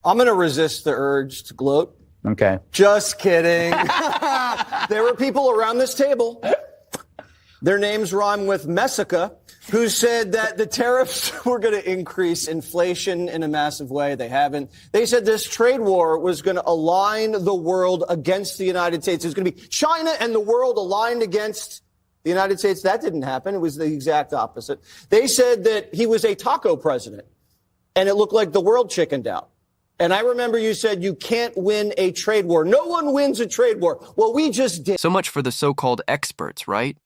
I'm going to resist the urge to gloat. Okay. Just kidding. There were people around this table, their names rhyme with Messica, who said that the tariffs were going to increase inflation in a massive way. They haven't. They said this trade war was going to align the world against the United States. It was going to be China and the world aligned against the United States. That didn't happen. It was the exact opposite. They said that he was a taco president, and it looked like the world chickened out. And I remember you said you can't win a trade war. No one wins a trade war. Well, we just did. So much for the so-called experts, right?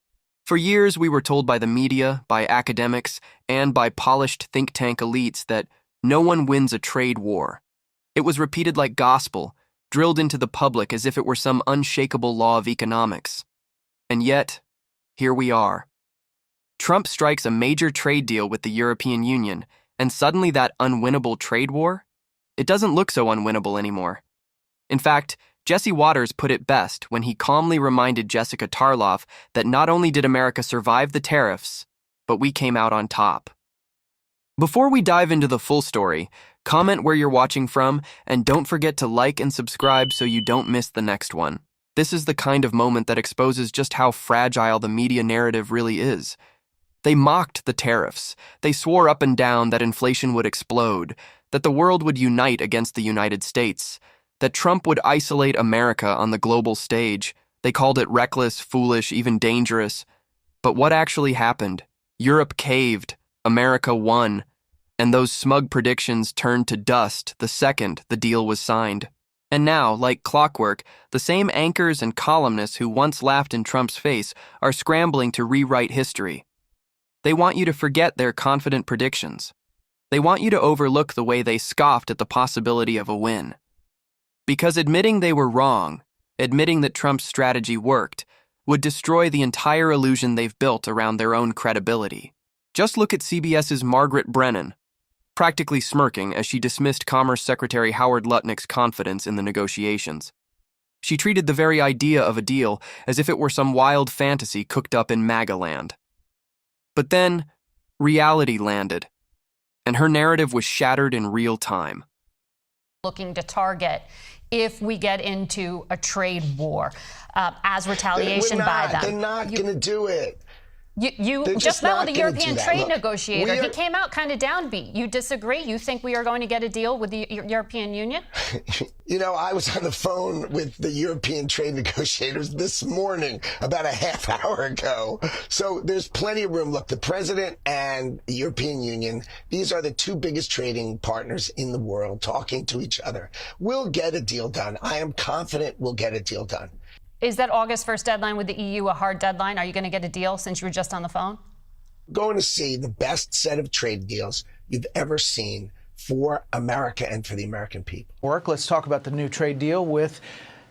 For years, we were told by the media, by academics, and by polished think tank elites that no one wins a trade war. It was repeated like gospel, drilled into the public as if it were some unshakable law of economics. And yet, here we are. Trump strikes a major trade deal with the European Union, and suddenly that unwinnable trade war? It doesn't look so unwinnable anymore. In fact, Jesse Watters put it best when he calmly reminded Jessica Tarlov that not only did America survive the tariffs, but we came out on top. Before we dive into the full story, comment where you're watching from, and don't forget to like and subscribe so you don't miss the next one. This is the kind of moment that exposes just how fragile the media narrative really is. They mocked the tariffs. They swore up and down that inflation would explode, that the world would unite against the United States, that Trump would isolate America on the global stage. They called it reckless, foolish, even dangerous. But what actually happened? Europe caved, America won, and those smug predictions turned to dust the second the deal was signed. And now, like clockwork, the same anchors and columnists who once laughed in Trump's face are scrambling to rewrite history. They want you to forget their confident predictions. They want you to overlook the way they scoffed at the possibility of a win. Because admitting they were wrong, admitting that Trump's strategy worked, would destroy the entire illusion they've built around their own credibility. Just look at CBS's Margaret Brennan, practically smirking as she dismissed Commerce Secretary Howard Lutnick's confidence in the negotiations. She treated the very idea of a deal as if it were some wild fantasy cooked up in MAGA land. But then, reality landed, and her narrative was shattered in real time. Looking to target if we get into a trade war as retaliation by them. They're not going to do it. You just met with the European trade negotiator. He came out kind of downbeat. You disagree? You think we are going to get a deal with the European Union? You know, I was on the phone with the European trade negotiators this morning, about a half hour ago. So there's plenty of room. Look, the president and the European Union, these are the two biggest trading partners in the world talking to each other. We'll get a deal done. I am confident we'll get a deal done. Is that August 1st deadline with the EU a hard deadline? Are you going to get a deal since you were just on the phone? Going to see the best set of trade deals you've ever seen for America and for the American people. Let's talk about the new trade deal with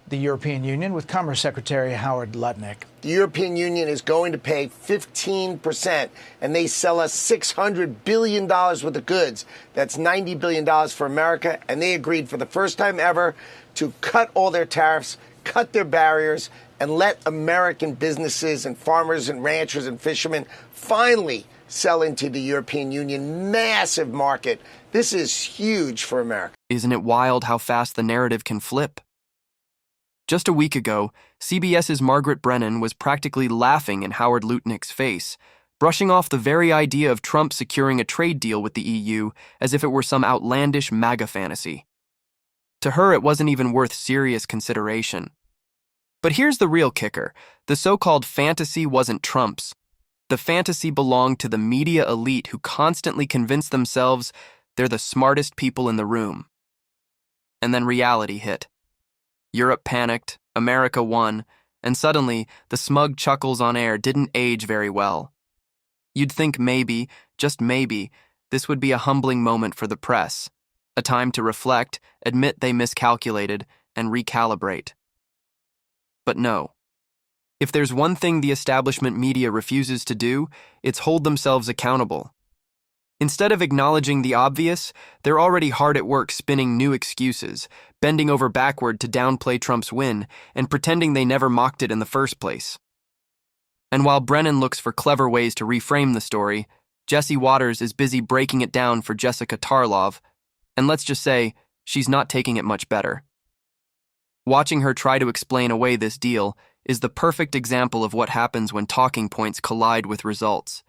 the European Union with Commerce Secretary Howard Lutnick. The European Union is going to pay 15%, and they sell us $600 billion worth of goods. That's $90 billion for America, and they agreed for the first time ever to cut all their tariffs, cut their barriers, and let American businesses and farmers and ranchers and fishermen finally sell into the European Union. Massive market. This is huge for America. Isn't it wild how fast the narrative can flip? Just a week ago, CBS's Margaret Brennan was practically laughing in Howard Lutnick's face, brushing off the very idea of Trump securing a trade deal with the EU as if it were some outlandish MAGA fantasy. To her, it wasn't even worth serious consideration. But here's the real kicker. The so-called fantasy wasn't Trump's. The fantasy belonged to the media elite who constantly convince themselves they're the smartest people in the room. And then reality hit. Europe panicked, America won, and suddenly the smug chuckles on air didn't age very well. You'd think maybe, just maybe, this would be a humbling moment for the press. A time to reflect, admit they miscalculated, and recalibrate. But no. If there's one thing the establishment media refuses to do, it's hold themselves accountable. Instead of acknowledging the obvious, they're already hard at work spinning new excuses, bending over backward to downplay Trump's win, and pretending they never mocked it in the first place. And while Brennan looks for clever ways to reframe the story, Jesse Watters is busy breaking it down for Jessica Tarlov, and let's just say, she's not taking it much better. Watching her try to explain away this deal is the perfect example of what happens when talking points collide with results.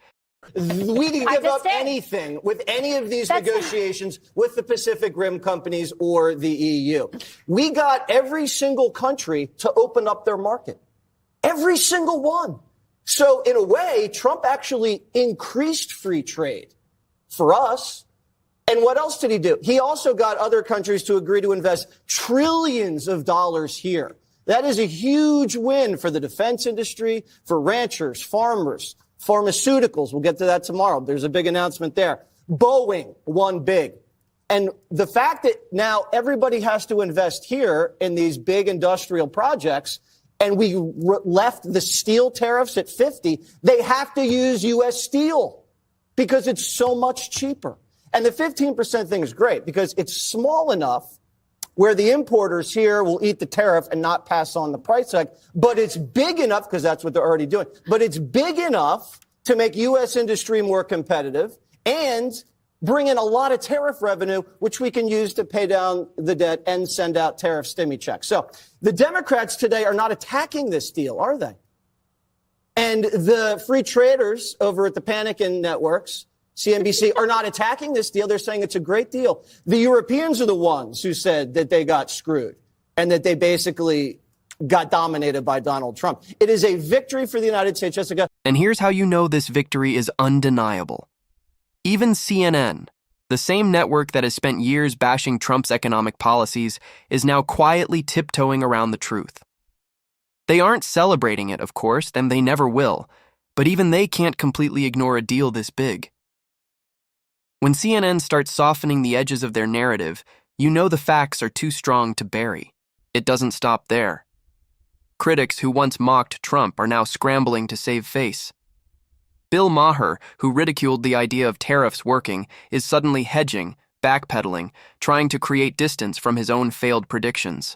We can give up anything with any of these negotiations with the Pacific Rim companies or the EU. We got every single country to open up their market. Every single one. So in a way, Trump actually increased free trade for us. And what else did he do? He also got other countries to agree to invest trillions of dollars here. That is a huge win for the defense industry, for ranchers, farmers, pharmaceuticals. We'll get to that tomorrow. There's a big announcement there. Boeing won big. And the fact that now everybody has to invest here in these big industrial projects, and we left the steel tariffs at 50, they have to use U.S. steel because it's so much cheaper. And the 15% thing is great because it's small enough where the importers here will eat the tariff and not pass on the price hike. But it's big enough, because that's what they're already doing, but it's big enough to make U.S. industry more competitive and bring in a lot of tariff revenue, which we can use to pay down the debt and send out tariff stimmy checks. So the Democrats today are not attacking this deal, are they? And the free traders over at the Panikin networks, CNBC, are not attacking this deal. They're saying it's a great deal. The Europeans are the ones who said that they got screwed and that they basically got dominated by Donald Trump. It is a victory for the United States, Jessica. And here's how you know this victory is undeniable. Even CNN, the same network that has spent years bashing Trump's economic policies, is now quietly tiptoeing around the truth. They aren't celebrating it, of course, and they never will, but even they can't completely ignore a deal this big. When CNN starts softening the edges of their narrative, you know the facts are too strong to bury. It doesn't stop there. Critics who once mocked Trump are now scrambling to save face. Bill Maher, who ridiculed the idea of tariffs working, is suddenly hedging, backpedaling, trying to create distance from his own failed predictions.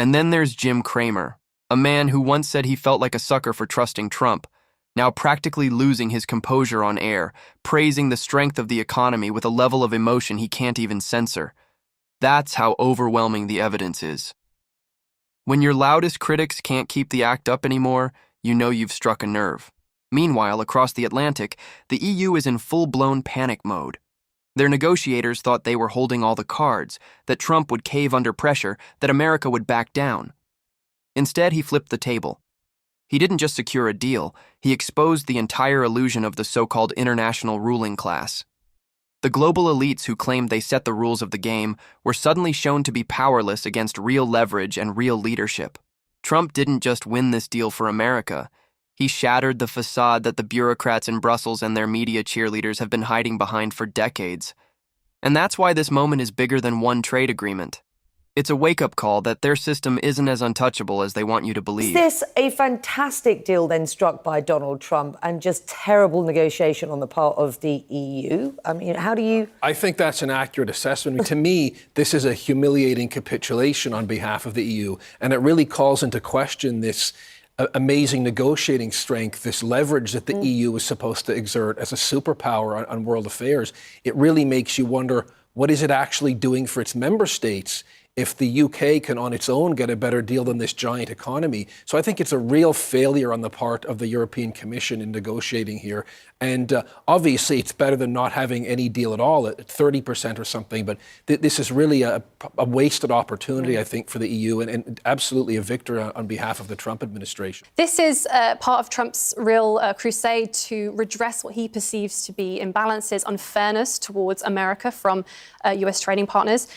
And then there's Jim Cramer, a man who once said he felt like a sucker for trusting Trump, now practically losing his composure on air, praising the strength of the economy with a level of emotion he can't even censor. That's how overwhelming the evidence is. When your loudest critics can't keep the act up anymore, you know you've struck a nerve. Meanwhile, across the Atlantic, the EU is in full-blown panic mode. Their negotiators thought they were holding all the cards, that Trump would cave under pressure, that America would back down. Instead, he flipped the table. He didn't just secure a deal, he exposed the entire illusion of the so-called international ruling class. The global elites who claimed they set the rules of the game were suddenly shown to be powerless against real leverage and real leadership. Trump didn't just win this deal for America. He shattered the facade that the bureaucrats in Brussels and their media cheerleaders have been hiding behind for decades. And that's why this moment is bigger than one trade agreement. It's a wake-up call that their system isn't as untouchable as they want you to believe. Is this a fantastic deal then struck by Donald Trump and just terrible negotiation on the part of the EU? I mean, how do you... I think that's an accurate assessment. I mean, to me, this is a humiliating capitulation on behalf of the EU, and it really calls into question this amazing negotiating strength, this leverage that the EU is supposed to exert as a superpower on world affairs. It really makes you wonder, what is it actually doing for its member states if the UK can on its own get a better deal than this giant economy? So I think it's a real failure on the part of the European Commission in negotiating here. And obviously it's better than not having any deal at all at 30% or something. But this is really a wasted opportunity, I think, for the EU and absolutely a victory on behalf of the Trump administration. This is part of Trump's real crusade to redress what he perceives to be imbalances, unfairness towards America from US trading partners.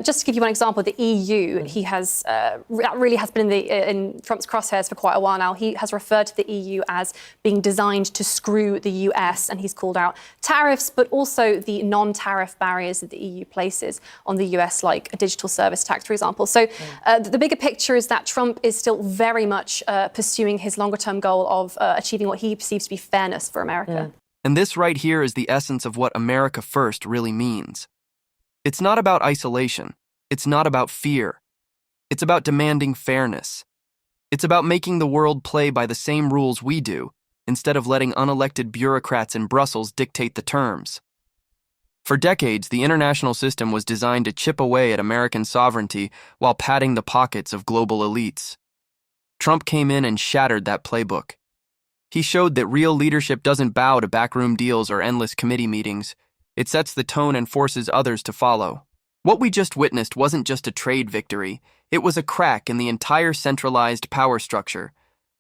Just to give you one example, the EU, he has that really has been in Trump's crosshairs for quite a while now. He has referred to the EU as being designed to screw the US, and he's called out tariffs, but also the non-tariff barriers that the EU places on the US, like a digital service tax, for example. So the bigger picture is that Trump is still very much pursuing his longer-term goal of achieving what he perceives to be fairness for America. And this right here is the essence of what America First really means. It's not about isolation. It's not about fear. It's about demanding fairness. It's about making the world play by the same rules we do, instead of letting unelected bureaucrats in Brussels dictate the terms. For decades, the international system was designed to chip away at American sovereignty while padding the pockets of global elites. Trump came in and shattered that playbook. He showed that real leadership doesn't bow to backroom deals or endless committee meetings. It sets the tone and forces others to follow. What we just witnessed wasn't just a trade victory. It was a crack in the entire centralized power structure.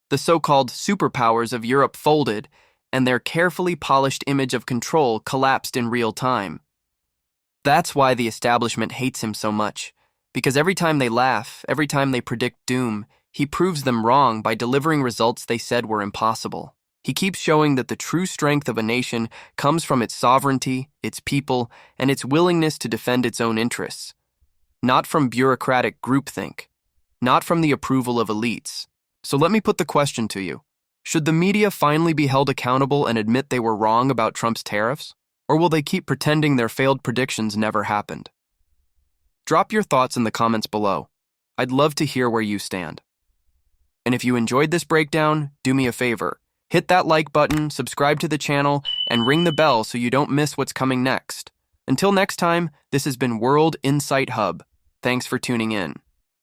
The so-called superpowers of Europe folded, and their carefully polished image of control collapsed in real time. That's why the establishment hates him so much, because every time they laugh, every time they predict doom, he proves them wrong by delivering results they said were impossible. He keeps showing that the true strength of a nation comes from its sovereignty, its people, and its willingness to defend its own interests. Not from bureaucratic groupthink, not from the approval of elites. So let me put the question to you. Should the media finally be held accountable and admit they were wrong about Trump's tariffs? Or will they keep pretending their failed predictions never happened? Drop your thoughts in the comments below. I'd love to hear where you stand. And if you enjoyed this breakdown, do me a favor. Hit that like button, subscribe to the channel, and ring the bell so you don't miss what's coming next. Until next time, this has been World Insight Hub. Thanks for tuning in.